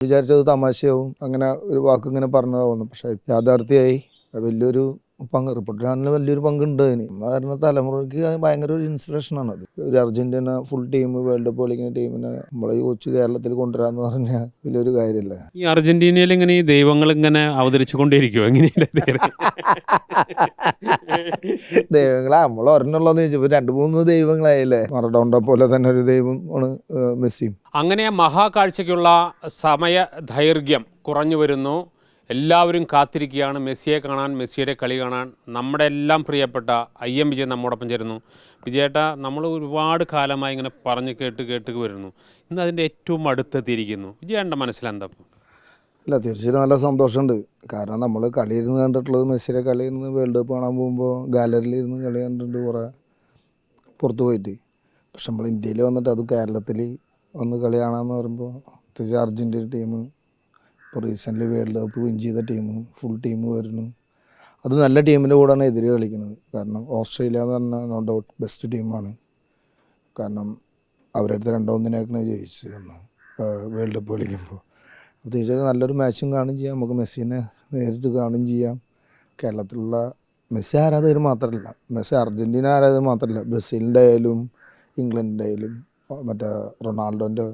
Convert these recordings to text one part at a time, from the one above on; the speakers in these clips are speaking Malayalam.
വിചാരിച്ചത് തമാശയാവും, അങ്ങനെ ഒരു വാക്ക് ഇങ്ങനെ പറഞ്ഞതാവുന്നു. പക്ഷേ യാഥാർത്ഥ്യമായി. വലിയൊരു പങ്ക് റിപ്പോർട്ട് ചാനലിന് വലിയൊരു പങ്കുണ്ട് അതിന്. വരുന്ന തലമുറയ്ക്ക് ഭയങ്കര ഒരു ഇൻസ്പിറേഷനാണ് അത്. ഒരു Argentina full team world cup കളിക്കുന്ന ടീമിനെ നമ്മളെ ഈ കൊച്ചു കേരളത്തിൽ കൊണ്ടുവരാന്ന് പറഞ്ഞാൽ വലിയൊരു കാര്യമല്ല. ഈ അർജന്റീനയിൽ ഇങ്ങനെ ഈ ദൈവങ്ങൾ ഇങ്ങനെ അവതരിച്ചു കൊണ്ടിരിക്കുമോ എങ്ങനെയാണ്? ദൈവങ്ങളെ നമ്മൾ ഒരെണ്ണുള്ളതെന്ന് ചോദിച്ചപ്പോൾ 2-3 ദൈവങ്ങളായില്ലേ. മറഡോണ പോലെ തന്നെ ഒരു ദൈവമാണ് മെസ്സിയും. അങ്ങനെ മഹാകാഴ്ചയ്ക്കുള്ള സമയ ദൈർഘ്യം കുറഞ്ഞു വരുന്നു. എല്ലാവരും കാത്തിരിക്കുകയാണ് മെസ്സിയെ കാണാൻ, മെസ്സിയുടെ കളി കാണാൻ. നമ്മുടെ എല്ലാം പ്രിയപ്പെട്ട IM വിജയൻ നമ്മോടൊപ്പം ചേരുന്നു. വിജയേട്ടാ, നമ്മൾ ഒരുപാട് കാലമായി ഇങ്ങനെ പറഞ്ഞ് കേട്ട് വരുന്നു. ഇന്ന് അതിൻ്റെ ഏറ്റവും അടുത്തെത്തിയിരിക്കുന്നു. വിജയേട്ടൻ്റെ മനസ്സിലെന്താ? അല്ല, തീർച്ചയായും നല്ല സന്തോഷമുണ്ട്. കാരണം നമ്മൾ കളിയിരുന്ന് കണ്ടിട്ടുള്ളത് മെസ്സിയുടെ കളിയിരുന്ന് വേൾഡ് കപ്പ് കാണാൻ പോകുമ്പോൾ ഗാലറിയിൽ ഇരുന്ന് കളി കണ്ടിട്ടുണ്ട് കുറേ പുറത്ത് പോയിട്ട്. പക്ഷെ നമ്മൾ ഇന്ത്യയിൽ വന്നിട്ട് അത് കേരളത്തിൽ വന്ന് കളി കാണാമെന്ന് പറയുമ്പോൾ പ്രത്യേകിച്ച് അർജൻറ്റീന ടീം ഇപ്പോൾ റീസെൻ്റ്ലി വേൾഡ് കപ്പ് വിൻ ചെയ്ത ടീം ഫുൾ ടീം വരുന്നു. അത് നല്ല ടീമിൻ്റെ കൂടെയാണ് എതിരെ കളിക്കുന്നത്. കാരണം ഓസ്ട്രേലിയ എന്ന് പറഞ്ഞാൽ നോ ഡൗട്ട് ബെസ്റ്റ് ടീമാണ്. കാരണം അവരടുത്ത് 2-1 ജയിച്ചു വേൾഡ് കപ്പ് കളിക്കുമ്പോൾ. അപ്പോൾ തീർച്ചയായും നല്ലൊരു മാച്ചും കാണുകയും ചെയ്യാം, നമുക്ക് മെസ്സിനെ നേരിട്ട് കാണുകയും ചെയ്യാം. കേരളത്തിലുള്ള മെസ്സി ആരാധകർ മാത്രമല്ല, മെസ്സി അർജൻറ്റീന ആരാധകർ മാത്രമല്ല, ബ്രസീലിൻ്റെ ആയാലും ഇംഗ്ലണ്ടിൻ്റെ ആയാലും മറ്റേ റൊണാൾഡോൻ്റെ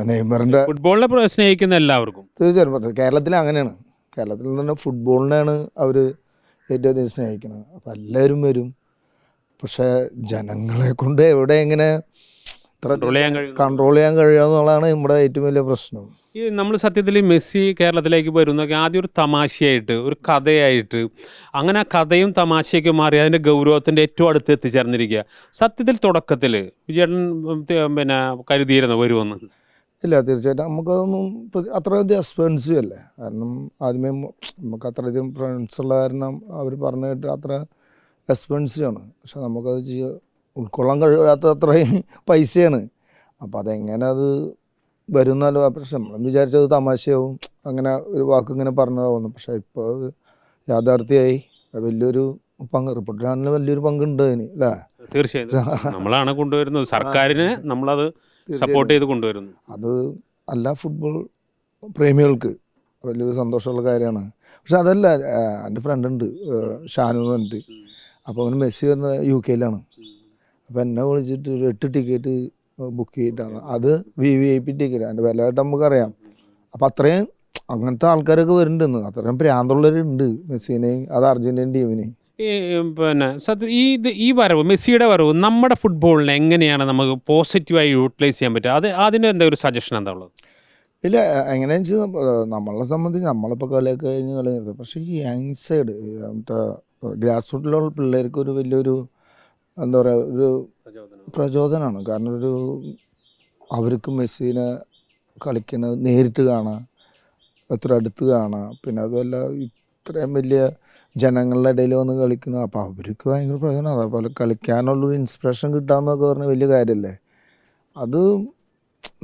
നെയ്മറിൻ്റെ ഫുട്ബോളിനെ സ്നേഹിക്കുന്ന എല്ലാവർക്കും തീർച്ചയായും. കേരളത്തിൽ അങ്ങനെയാണ്. കേരളത്തിൽ തന്നെ ഫുട്ബോളിനെയാണ് അവർ ഏറ്റവും അധികം സ്നേഹിക്കുന്നത്. അപ്പോൾ എല്ലാവരും വരും. പക്ഷേ ജനങ്ങളെ കൊണ്ട് എവിടെ എങ്ങനെ കൺട്രോൾ ചെയ്യാൻ കഴിയുക എന്നുള്ളതാണ് നമ്മുടെ ഏറ്റവും വലിയ പ്രശ്നം. ഈ നമ്മൾ സത്യത്തിൽ മെസ്സി കേരളത്തിലേക്ക് വരുന്നതൊക്കെ ആദ്യം ഒരു തമാശയായിട്ട്, ഒരു കഥയായിട്ട്, അങ്ങനെ കഥയും തമാശയൊക്കെ മാറി അതിൻ്റെ ഗൗരവത്തിൻ്റെ ഏറ്റവും അടുത്ത് എത്തിച്ചേർന്നിരിക്കുക. സത്യത്തിൽ തുടക്കത്തിൽ വിജയേട്ടൻ പിന്നെ കരുതിയിരുന്നു വരുമെന്ന്? ഇല്ല, തീർച്ചയായിട്ടും നമുക്കതൊന്നും അത്രയധികം എക്സ്പെൻസീവ് അല്ലേ. കാരണം ആദ്യമേ നമുക്ക് അത്രയധികം ഫ്രണ്ട്സുള്ള കാരണം അവർ പറഞ്ഞു കേട്ട് അത്ര എക്സ്പെൻസീവ് ആണ്. പക്ഷെ നമുക്കത് ഉൾക്കൊള്ളാൻ കഴിയാത്ത അത്രയും പൈസയാണ്. അപ്പോൾ അതെങ്ങനെ അത് വരുന്നാലോ. പക്ഷെ നമ്മൾ വിചാരിച്ചത് തമാശയാവും, അങ്ങനെ ഒരു വാക്ക് ഇങ്ങനെ പറഞ്ഞതാവുന്നു. പക്ഷേ ഇപ്പോൾ അത് യാഥാർത്ഥ്യമായി. വലിയൊരു പങ്ക് റിപ്പോർട്ട് ചാനലിന് വലിയൊരു പങ്കുണ്ട് അതിന്, അല്ലേ? തീർച്ചയായും നമ്മളാണ് കൊണ്ടുവരുന്നത്, സർക്കാരിന് നമ്മളത് സപ്പോർട്ട് ചെയ്ത് കൊണ്ടുവരുന്നു. അത് എല്ലാ ഫുട്ബോൾ പ്രേമികൾക്ക് വലിയൊരു സന്തോഷമുള്ള കാര്യമാണ്. പക്ഷെ അതല്ല, എൻ്റെ ഫ്രണ്ട് ഉണ്ട് ഷാനു എന്ന് പറഞ്ഞിട്ട്. അപ്പോൾ അവന് മെസ്സി വരുന്ന UK അപ്പോൾ എന്നെ വിളിച്ചിട്ട് ഒരു 8 ടിക്കറ്റ് ബുക്ക് ചെയ്തിട്ടാണ്. അത് VIP ടിക്കറ്റ്, അതിൻ്റെ വിലയായിട്ട് നമുക്കറിയാം. അപ്പോൾ അത്രയും അങ്ങനത്തെ ആൾക്കാരൊക്കെ വരുന്നുണ്ടെന്ന്, അത്രയും പ്രാന്തമുള്ളവരുണ്ട് മെസ്സിനെയും അത് അർജൻറ്റീന ടീമിനെയും. പിന്നെ ഈ വരവ്, മെസ്സിയുടെ വരവ് നമ്മുടെ ഫുട്ബോളിനെ എങ്ങനെയാണ് നമുക്ക് പോസിറ്റീവായി യൂട്ടിലൈസ് ചെയ്യാൻ പറ്റുക? അതിന് എന്താ ഒരു സജഷൻ എന്താ ഉള്ളത്? ഇല്ല, എങ്ങനെയാണെന്ന് വെച്ചാൽ നമ്മളെ സംബന്ധിച്ച് നമ്മളിപ്പോൾ കളിയൊക്കെ കഴിഞ്ഞ് കളി നിർത്തും. പക്ഷേ ഈ യങ് സൈഡ് മറ്റേ ഗ്രാസ് റൂട്ടിലുള്ള പിള്ളേർക്ക് ഒരു വലിയൊരു എന്താ പറയുക, ഒരു പ്രചോദനമാണ്. കാരണം അവർക്ക് മെസ്സിനെ കളിക്കുന്നത് നേരിട്ട് കാണാം, എത്ര അടുത്ത് കാണാം. പിന്നെ അതുമല്ല ഇത്രയും വലിയ ജനങ്ങളുടെ ഇടയിൽ വന്ന് കളിക്കുന്നു. അപ്പോൾ അവർക്ക് ഭയങ്കര പ്രയോജനം. അതേപോലെ കളിക്കാനുള്ളൊരു ഇൻസ്പിറേഷൻ കിട്ടാമെന്നൊക്കെ പറഞ്ഞാൽ വലിയ കാര്യമല്ലേ. അത്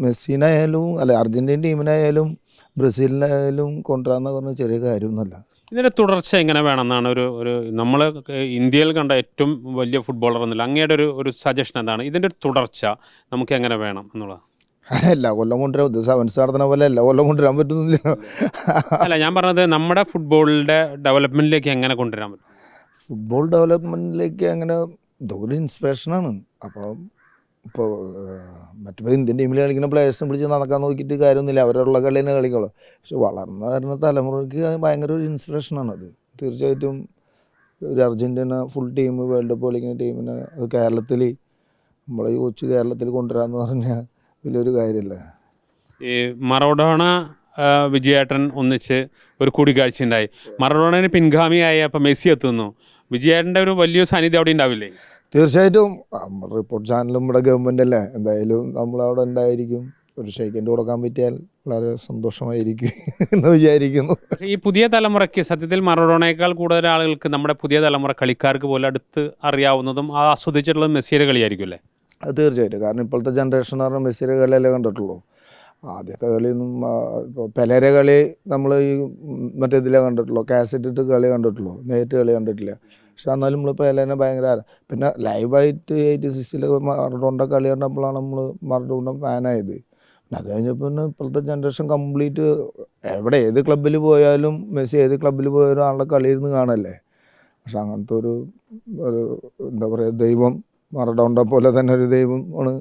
മെസ്സിനായാലും അല്ലെ അർജൻറ്റീന ടീമിനായാലും ബ്രസീലിനായാലും കൊണ്ടുവരാമെന്ന് പറഞ്ഞാൽ ചെറിയ കാര്യമൊന്നുമല്ല. ഇതിൻ്റെ തുടർച്ച എങ്ങനെ വേണമെന്നാണ് ഒരു നമ്മൾ ഇന്ത്യയിൽ കണ്ട ഏറ്റവും വലിയ ഫുട്ബോളർ എന്നില്ല, അങ്ങയുടെ ഒരു സജഷൻ എന്താണ്? ഇതിൻ്റെ ഒരു തുടർച്ച നമുക്ക് എങ്ങനെ വേണം എന്നുള്ളത്? എല്ലാ കൊല്ലം കൊണ്ടുവരാൻ, ഇത് സെവൻസ് നടത്തുന്ന പോലെ എല്ലാ കൊല്ലം കൊണ്ടുവരാൻ പറ്റുന്നില്ല. അല്ല, ഞാൻ പറഞ്ഞത് നമ്മുടെ ഫുട്ബോളിൻ്റെ ഡെവലപ്മെൻറ്റിലേക്ക് എങ്ങനെ കൊണ്ടുവരാൻ പറ്റും? ഫുട്ബോൾ ഡെവലപ്മെൻറ്റിലേക്ക് അങ്ങനെ ഇതൊരു ഇൻസ്പിറേഷനാണ്. അപ്പോൾ ഇപ്പോൾ മറ്റേ ഇന്ത്യൻ ടീമിൽ കളിക്കുന്ന പ്ലേയേഴ്സിനെ പിടിച്ച് നടക്കാൻ നോക്കിയിട്ട് കാര്യമൊന്നുമില്ല, അവരുള്ള കളി തന്നെ കളിക്കുള്ളൂ. പക്ഷെ വളർന്നു വരുന്ന തലമുറയ്ക്ക് ഭയങ്കര ഒരു ഇൻസ്പിറേഷനാണത്. തീർച്ചയായിട്ടും ഒരു Argentina full team world cup കളിക്കുന്ന ടീമിനെ അത് കേരളത്തിൽ നമ്മളെ ഈ കൊച്ചു കേരളത്തിൽ കൊണ്ടുവരാമെന്ന് പറഞ്ഞാൽ വലിയൊരു കാര്യമല്ലേ. ഈ മറഡോണ വിജയേട്ടൻ ഒന്നിച്ച് ഒരു കൂടിക്കാഴ്ച ഉണ്ടായി. മറഡോണന് പിൻഗാമിയായി അപ്പോൾ മെസ്സി എത്തുന്നു. വിജയേട്ടൻ്റെ ഒരു വലിയ സാന്നിധ്യം അവിടെ ഉണ്ടാവില്ലേ? തീർച്ചയായിട്ടും. നമ്മുടെ റിപ്പോർട്ട് ചാനലും നമ്മുടെ ഗവൺമെൻറ് അല്ലേ, എന്തായാലും നമ്മളവിടെ ഉണ്ടായിരിക്കും. ഒരു ഷെയ്ക്കൻഡ് കൊടുക്കാൻ പറ്റിയാൽ വളരെ സന്തോഷമായിരിക്കും എന്ന് വിചാരിക്കുന്നു. ഈ പുതിയ തലമുറയ്ക്ക് സത്യത്തിൽ മറഡോണയേക്കാൾ കൂടുതൽ ആളുകൾക്ക്, നമ്മുടെ പുതിയ തലമുറ കളിക്കാർക്ക് പോലും അടുത്ത് അറിയാവുന്നതും ആസ്വദിച്ചിട്ടുള്ളതും മെസ്സിയുടെ കളിയായിരിക്കും അല്ലേ? അത് തീർച്ചയായിട്ടും. കാരണം ഇപ്പോഴത്തെ ജനറേഷൻ എന്ന് പറഞ്ഞാൽ മെസ്സിയുടെ കളിയല്ലേ കണ്ടിട്ടുള്ളൂ. ആദ്യത്തെ കളിയൊന്നും ഇപ്പോൾ പെലേരെ കളി നമ്മൾ ഈ മറ്റേ ഇതിലേ കണ്ടിട്ടുള്ളൂ, കാസറ്റ് ഇട്ട് കളി കണ്ടിട്ടുള്ളൂ, നേരിട്ട് കളി കണ്ടിട്ടില്ല. പക്ഷെ എന്നാലും നമ്മൾ പെലേനെ ഭയങ്കര പിന്നെ ലൈവായിട്ട് 86 മറഡോണ കളി കണ്ടപ്പോഴാണ് നമ്മൾ മറഡോണ ഫാനായത്. അത് കഴിഞ്ഞപ്പോൾ പിന്നെ ഇപ്പോഴത്തെ ജനറേഷൻ കംപ്ലീറ്റ് എവിടെ ഏത് ക്ലബ്ബിൽ പോയാലും മെസ്സി ഏത് ക്ലബ്ബിൽ പോയാലും ആളുടെ കളിയിരുന്ന് കാണല്ലേ. പക്ഷെ അങ്ങനത്തെ ഒരു എന്താ പറയുക, ദൈവം മറഡോണ പോലെ തന്നെ ഒരു ദൈവം ആണ്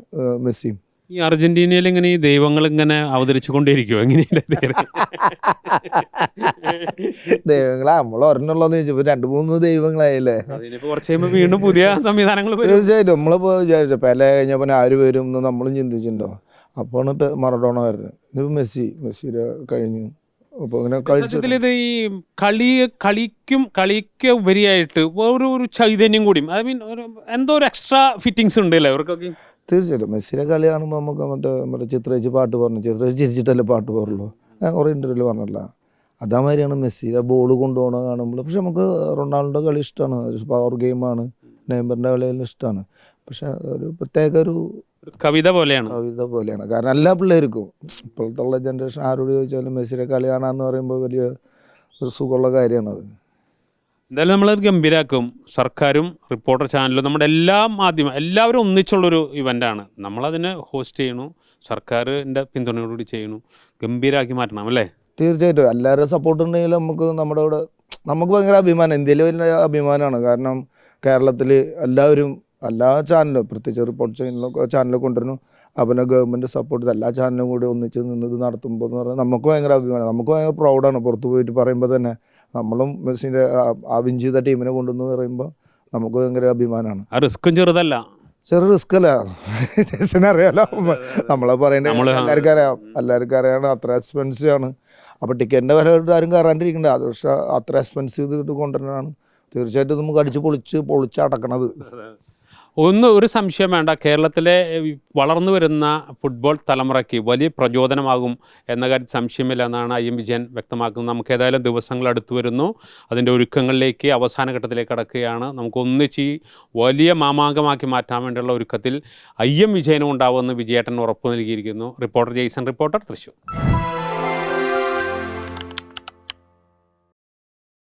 മെസ്സിയും. ഈ അർജന്റീനയിൽ ഇങ്ങനെ ഈ ദൈവങ്ങൾ ഇങ്ങനെ അവതരിച്ചു കൊണ്ടേയിരിക്കുമോ എങ്ങനെയുണ്ട്? ദൈവങ്ങളെ നമ്മൾ ഒരെണ്ണുള്ളതെന്ന് ചോദിച്ചപ്പോൾ 2-3 ദൈവങ്ങളായില്ലേ. അതിനിപ്പോ കുറച്ച് കഴിയുമ്പോൾ വീണ്ടും പുതിയ സംവിധാനങ്ങൾ വരും. തീർച്ചയായിട്ടും നമ്മളിപ്പോൾ വിചാരിച്ചു പെലെ കഴിഞ്ഞപ്പോൾ ആര് വരും എന്ന് നമ്മളും ചിന്തിച്ചിട്ടുണ്ടോ. അപ്പോൾ മറഡോണ വരുന്നത്, ഇതിപ്പോൾ മെസ്സിയുടെ കഴിഞ്ഞു. അപ്പോൾ ഇങ്ങനെ സത്യത്തിൽ ഇത് ഈ കളിക്ക് ഉപരിയായിട്ട് ഒരു ചൈതന്യം കൂടിയും ഐ മീൻ എന്തോ ഒരു എക്സ്ട്രാ ഫിറ്റിങ്സ് ഉണ്ട് അല്ലേ അവർക്കൊക്കെ? തീർച്ചയായിട്ടും മെസ്സിയുടെ കളി കാണുമ്പോൾ നമുക്ക് നമ്മുടെ ചിത്രേച്ചി പാട്ട് പറഞ്ഞു, ചിത്രേച്ചി ചിരിച്ചിട്ടല്ലേ പാട്ട് പാടുള്ളൂ. ഞാൻ കുറേ ഇൻ്റർവ്യൂവിൽ പറഞ്ഞല്ല. അതേമാതിരിയാണ് മെസ്സിയുടെ ബോൾ കൊണ്ടുപോകണ കാണുമ്പോൾ. പക്ഷെ നമുക്ക് റൊണാൾഡോ കളി ഇഷ്ടമാണ്, പവർ ഗെയിമാണ്. നെയ്മറിൻ്റെ കളിയെല്ലാം ഇഷ്ടമാണ്. പക്ഷെ ഒരു പ്രത്യേക ഒരു കവിത പോലെയാണ്. കാരണം എല്ലാ പിള്ളേർക്കും ഇപ്പോഴത്തുള്ള ജനറേഷൻ ആരോട് ചോദിച്ചാലും മെസ്സിയുടെ കളി കാണാമെന്ന് പറയുമ്പോൾ വലിയ ഒരു സുഖമുള്ള കാര്യമാണത്. എന്തായാലും നമ്മളത് ഗംഭീരാക്കും. സർക്കാരും റിപ്പോർട്ടർ ചാനലും നമ്മുടെ എല്ലാ മാധ്യമം എല്ലാവരും ഒന്നിച്ചുള്ളൊരു ഇവൻ്റാണ്. നമ്മളതിനെ ഹോസ്റ്റ് ചെയ്യണു, സർക്കാരിൻ്റെ പിന്തുണയോടുകൂടി ചെയ്യണു. ഗംഭീരാക്കി മാറ്റണം അല്ലേ? തീർച്ചയായിട്ടും എല്ലാവരും സപ്പോർട്ട് ഉണ്ടെങ്കിൽ നമുക്ക് ഭയങ്കര അഭിമാനം, ഇന്ത്യയിൽ വലിയ അഭിമാനമാണ്. കാരണം കേരളത്തിൽ എല്ലാവരും എല്ലാ ചാനലും പ്രത്യേകിച്ച് റിപ്പോർട്ട് ചാനൽ കൊണ്ടുവരുന്നു. അവനെ ഗവൺമെൻറ് സപ്പോർട്ട് ചെയ്ത് എല്ലാ ചാനലും കൂടി ഒന്നിച്ച് നിന്നത് നടത്തുമ്പോൾ എന്ന് പറഞ്ഞാൽ നമുക്ക് ഭയങ്കര അഭിമാനം, നമുക്ക് ഭയങ്കര പ്രൗഡാണ്. പുറത്ത് പോയിട്ട് പറയുമ്പോൾ തന്നെ നമ്മളും മെസ്സിൻ്റെ ആ വിൻ ചെയ്ത ടീമിനെ കൊണ്ടുവന്ന് പറയുമ്പോൾ നമുക്ക് ഭയങ്കര അഭിമാനമാണ്. ആ റിസ്ക്കും ചെറുതല്ല, ചെറിയ റിസ്ക് അല്ല. അറിയാലോ, നമ്മളെ പറയേണ്ടത് എല്ലാവർക്കും അറിയാം അത്ര എക്സ്പെൻസീവ് ആണ്. അപ്പോൾ ടിക്കറ്റിൻ്റെ വില ആരും കയറാണ്ടിരിക്കണ്ട. അത് പക്ഷേ അത്ര എക്സ്പെൻസീവ് ചെയ്തിട്ട് കൊണ്ടുവരാനാണ്. തീർച്ചയായിട്ടും നമുക്ക് അടിച്ച് പൊളിച്ചടക്കണത്. ഒരു സംശയം വേണ്ട, കേരളത്തിലെ വളർന്നു വരുന്ന ഫുട്ബോൾ തലമുറയ്ക്ക് വലിയ പ്രചോദനമാകും എന്ന കാര്യത്തിൽ സംശയമില്ല എന്നാണ് IM വിജയൻ വ്യക്തമാക്കുന്നത്. നമുക്ക് ഏതായാലും ദിവസങ്ങൾ അടുത്തു വരുന്നു, അതിൻ്റെ ഒരുക്കങ്ങളിലേക്ക് അവസാന ഘട്ടത്തിലേക്ക് കടക്കുകയാണ്. നമുക്കൊന്നിച്ച് വലിയ മാമാങ്കമാക്കി മാറ്റാൻ വേണ്ടിയുള്ള ഒരുക്കത്തിൽ IM വിജയനും ഉണ്ടാവുമെന്ന് വിജയേട്ടൻ ഉറപ്പ് നൽകിയിരിക്കുന്നു. Reporter Jaison, reporter Thrissur.